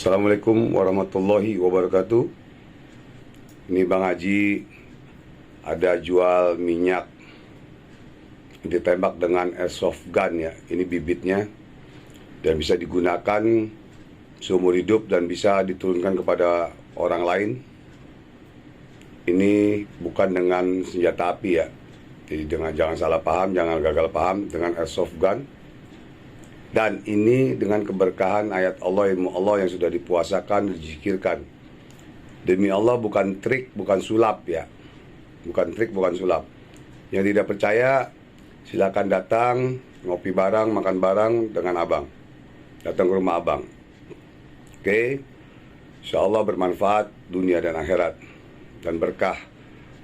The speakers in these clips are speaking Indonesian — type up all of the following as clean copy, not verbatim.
Assalamualaikum warahmatullahi wabarakatuh. Ini Bang Haji ada jual minyak ditembak dengan airsoft gun ya. Ini bibitnya dan bisa digunakan seumur hidup dan bisa diturunkan kepada orang lain. Ini bukan dengan senjata api ya. Jadi jangan salah paham, jangan gagal paham dengan airsoft gun. Dan ini dengan keberkahan ayat Allah, ilmu Allah yang sudah dipuasakan, dizikirkan. Demi Allah bukan trik, bukan sulap ya. Bukan trik, bukan sulap. Yang tidak percaya silakan datang, ngopi bareng, makan bareng dengan abang. Datang ke rumah abang. Oke. Insya Allah bermanfaat dunia dan akhirat. Dan berkah.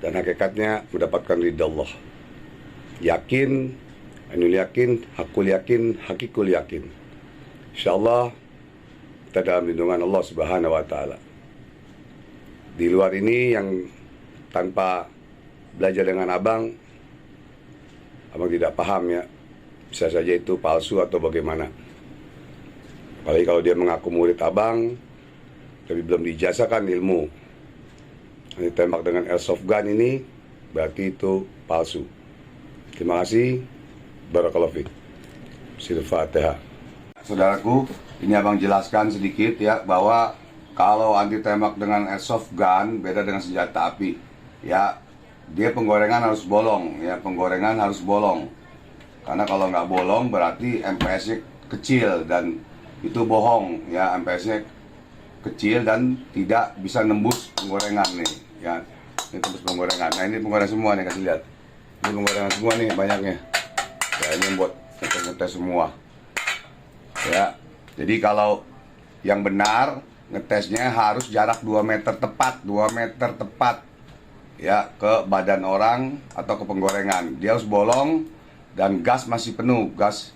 Dan hakikatnya mendapatkan ridha Allah. Yakin, Ainul yakin, hakul yakin, hakikul yakin. InsyaAllah kita dalam lindungan Allah Subhanahu wa Ta'ala. Di luar ini yang tanpa belajar dengan abang tidak paham ya. Bisa saja itu palsu atau bagaimana. Apalagi kalau dia mengaku murid abang tapi belum diijazahkan ilmu. Ditembak dengan airsoft gun ini berarti itu palsu. Terima kasih. Barakallahu fiik. Al-Fatihah. Saudaraku, ini abang jelaskan sedikit ya bahwa kalau anti tembak dengan airsoft gun beda dengan senjata api. Ya, dia penggorengan harus bolong ya, penggorengan harus bolong. Karena kalau nggak bolong berarti MPS-nya kecil dan itu bohong ya, MPS-nya kecil dan tidak bisa nembus penggorengan nih ya. Ini tembus penggorengan. Nah, ini penggorengan semua nih, kasih lihat. Ini penggorengan semua nih banyaknya. Ya, ini buat ngetes semua ya. Jadi kalau yang benar ngetesnya harus jarak 2 meter tepat, 2 meter tepat ya, ke badan orang atau ke penggorengan. Dia harus bolong dan gas masih penuh, gas